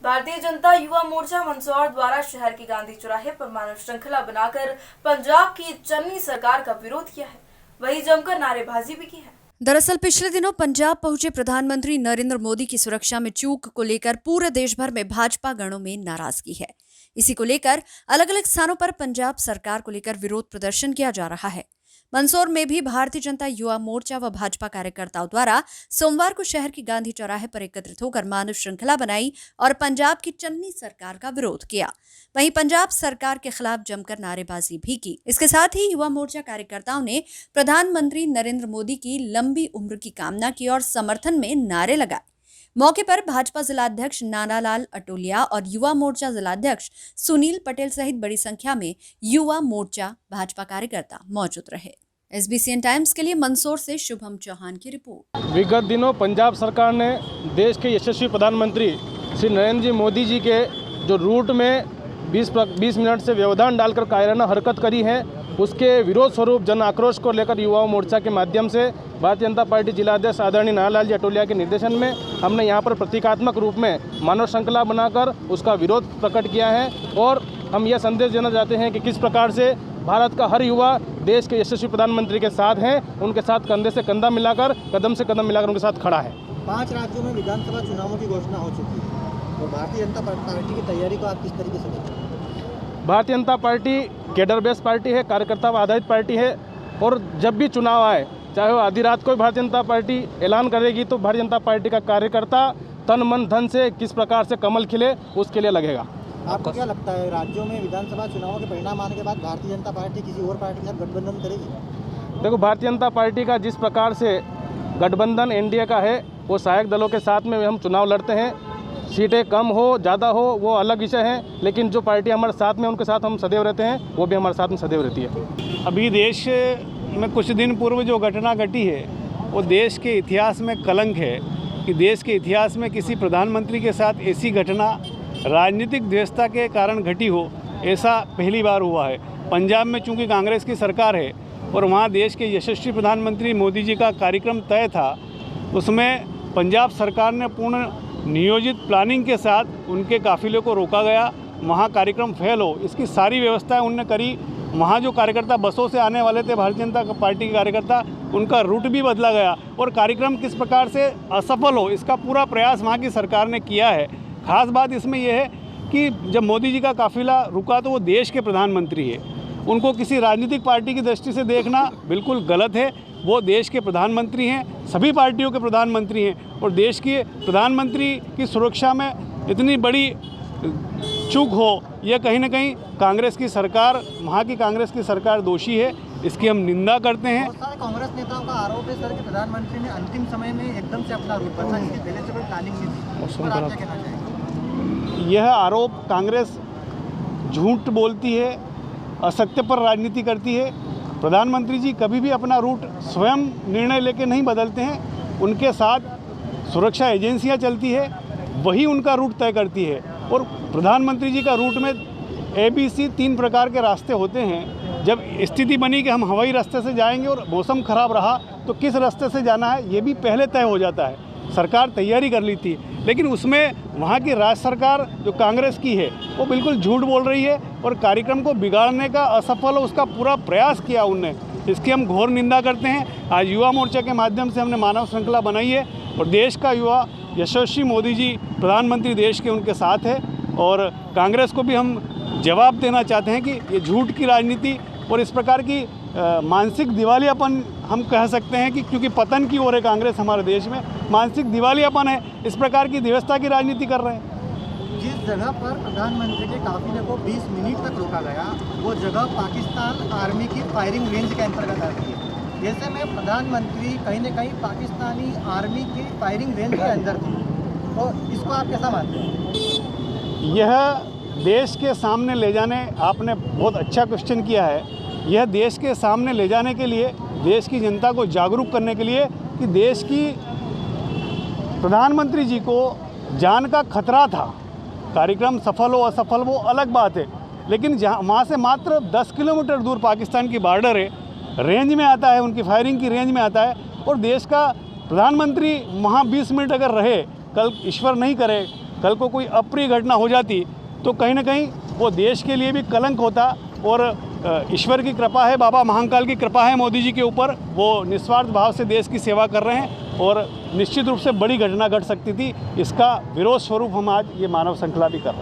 भारतीय जनता युवा मोर्चा मंदसौर द्वारा शहर की गांधी चौराहे पर मानव श्रृंखला बनाकर पंजाब की चन्नी सरकार का विरोध किया है, वहीं जमकर नारेबाजी भी की है। दरअसल पिछले दिनों पंजाब पहुंचे प्रधानमंत्री नरेंद्र मोदी की सुरक्षा में चूक को लेकर पूरे देश भर में भाजपा गणों में नाराजगी है। इसी को लेकर अलग अलग स्थानों पर पंजाब सरकार को लेकर विरोध प्रदर्शन किया जा रहा है। मंदसौर में भी भारतीय जनता युवा मोर्चा व भाजपा कार्यकर्ताओं द्वारा सोमवार को शहर की गांधी चौराहे पर एकत्रित होकर मानव श्रृंखला बनाई और पंजाब की चन्नी सरकार का विरोध किया। वहीं पंजाब सरकार के खिलाफ जमकर नारेबाजी भी की। इसके साथ ही युवा मोर्चा कार्यकर्ताओं ने प्रधानमंत्री नरेंद्र मोदी की लंबी उम्र की कामना की और समर्थन में नारे लगाए। मौके पर भाजपा जिलाध्यक्ष नानालाल अटोलिया और युवा मोर्चा जिलाध्यक्ष सुनील पटेल सहित बड़ी संख्या में युवा मोर्चा भाजपा कार्यकर्ता मौजूद रहे। SBCN टाइम्स के लिए मंदसौर से शुभम चौहान की रिपोर्ट। विगत दिनों पंजाब सरकार ने देश के यशस्वी प्रधानमंत्री श्री नरेंद्र जी मोदी जी के जो रूट में 20 मिनट से व्यवधान डालकर कायराना हरकत करी है, उसके विरोध स्वरूप जन आक्रोश को लेकर युवा मोर्चा के माध्यम से भारतीय जनता पार्टी जिलाध्यक्ष आदरणीय नानालाल जी अटोलिया के निर्देशन में हमने यहाँ पर प्रतीकात्मक रूप में मानव श्रृंखला बनाकर उसका विरोध प्रकट किया है। और हम यह संदेश देना चाहते हैं कि किस प्रकार से भारत का हर युवा देश के यशस्वी प्रधानमंत्री के साथ हैं, उनके साथ कंधे से कंधा मिलाकर, कदम से कदम मिलाकर उनके साथ खड़ा है। 5 राज्यों में विधानसभा चुनावों की घोषणा हो चुकी है, तो भारतीय जनता पार्टी की तैयारी को आप किस तरीके से देखते हैं? Bharatiya Janata party cadre based party है, कार्यकर्ता आधारित पार्टी है, और जब भी चुनाव आए, चाहे वो आधी रात को भारतीय जनता पार्टी ऐलान करेगी, तो भारतीय जनता पार्टी का कार्यकर्ता तन मन धन से किस प्रकार से कमल खिले उसके लिए लगेगा। आपको क्या लगता है, राज्यों में विधानसभा चुनावों के परिणाम आने के बाद भारतीय जनता पार्टी किसी और पार्टी के साथ गठबंधन करेगी? देखो, भारतीय जनता पार्टी का जिस प्रकार से गठबंधन एनडीए का है, वो सहायक दलों के साथ में हम चुनाव लड़ते हैं। सीटें कम हो ज़्यादा हो वो अलग विषय है, लेकिन जो पार्टी हमारे साथ में उनके साथ हम सदैव रहते हैं, वो भी हमारे साथ में सदैव रहती है। अभी देश में कुछ दिन पूर्व जो घटना घटी है, वो देश के इतिहास में कलंक है कि देश के इतिहास में किसी प्रधानमंत्री के साथ ऐसी घटना राजनीतिक द्वेषता के कारण घटी हो, ऐसा पहली बार हुआ है। पंजाब में चूंकि कांग्रेस की सरकार है और वहाँ देश के यशस्वी प्रधानमंत्री मोदी जी का कार्यक्रम तय था, उसमें पंजाब सरकार ने पूर्ण नियोजित प्लानिंग के साथ उनके काफिले को रोका गया, वहाँ कार्यक्रम फेल हो, इसकी सारी व्यवस्थाएं उनने करी। वहाँ जो कार्यकर्ता बसों से आने वाले थे भारतीय जनता पार्टी के कार्यकर्ता, उनका रूट भी बदला गया और कार्यक्रम किस प्रकार से असफल हो, इसका पूरा प्रयास वहाँ की सरकार ने किया है। खास बात इसमें यह है कि जब मोदी जी का काफिला रुका तो वो देश के प्रधानमंत्री है, उनको किसी राजनीतिक पार्टी की दृष्टि से देखना बिल्कुल गलत है। वो देश के प्रधानमंत्री हैं, सभी पार्टियों के प्रधानमंत्री हैं, और देश के प्रधानमंत्री की सुरक्षा में इतनी बड़ी चूक हो, यह कहीं ना कहीं कांग्रेस की सरकार, वहाँ की कांग्रेस की सरकार दोषी है, इसकी हम निंदा करते हैं। बहुत सारे कांग्रेस नेताओं का आरोप है सर कि प्रधानमंत्री ने अंतिम समय में एकदम से अपना रूट बदला, इसकी पहले से कोई प्लानिंग नहीं थी। उस पर आप क्या कहना चाहेंगे? यह आरोप कांग्रेस झूठ बोलती है, असत्य पर राजनीति करती है। प्रधानमंत्री जी कभी भी अपना रूट स्वयं निर्णय लेके नहीं बदलते हैं, उनके साथ सुरक्षा एजेंसियां चलती है, वही उनका रूट तय करती है। और प्रधानमंत्री जी का रूट में ABC 3 प्रकार के रास्ते होते हैं। जब स्थिति बनी कि हम हवाई रास्ते से जाएंगे और मौसम खराब रहा तो किस रास्ते से जाना है, ये भी पहले तय हो जाता है। सरकार तैयारी कर ली थी, लेकिन उसमें वहाँ की राज्य सरकार जो कांग्रेस की है वो बिल्कुल झूठ बोल रही है और कार्यक्रम को बिगाड़ने का असफल उसका पूरा प्रयास किया उनने। इसकी हम घोर निंदा करते हैं। आज युवा मोर्चा के माध्यम से हमने मानव श्रृंखला बनाई है और देश का युवा यशस्वी मोदी जी प्रधानमंत्री देश के उनके साथ है, और कांग्रेस को भी हम जवाब देना चाहते हैं कि ये झूठ की राजनीति और इस प्रकार की मानसिक दिवालियापन हम कह सकते हैं कि क्योंकि पतन की ओर है कांग्रेस हमारे देश में, मानसिक दिवालियापन है, इस प्रकार की व्यवस्था की राजनीति कर रहे हैं। जिस जगह पर प्रधानमंत्री के काफिले को 20 मिनट तक रोका गया, वो जगह पाकिस्तान आर्मी की फायरिंग रेंज के अंतर्गत आती है। जैसे में प्रधानमंत्री कहीं न कहीं पाकिस्तानी आर्मी की फायरिंग रेंज के अंदर थी, तो इसको आप कैसा मानते हैं? यह देश के सामने ले जाने, आपने बहुत अच्छा क्वेश्चन किया है। यह देश के सामने ले जाने के लिए, देश की जनता को जागरूक करने के लिए कि देश की प्रधानमंत्री जी को जान का खतरा था। कार्यक्रम सफल हो असफल वो अलग बात है, लेकिन जहाँ वहाँ से मात्र 10 किलोमीटर दूर पाकिस्तान की बॉर्डर है, रेंज में आता है, उनकी फायरिंग की रेंज में आता है, और देश का प्रधानमंत्री वहाँ 20 मिनट अगर रहे, कल ईश्वर नहीं करे कल को कोई अप्रिय घटना हो जाती तो कहीं ना कहीं वो देश के लिए भी कलंक होता। और ईश्वर की कृपा है, बाबा महाकाल की कृपा है मोदी जी के ऊपर, वो निस्वार्थ भाव से देश की सेवा कर रहे हैं और निश्चित रूप से बड़ी घटना घट सकती थी। इसका विरोध स्वरूप हम आज ये मानव श्रृंखला भी कर रहे हैं।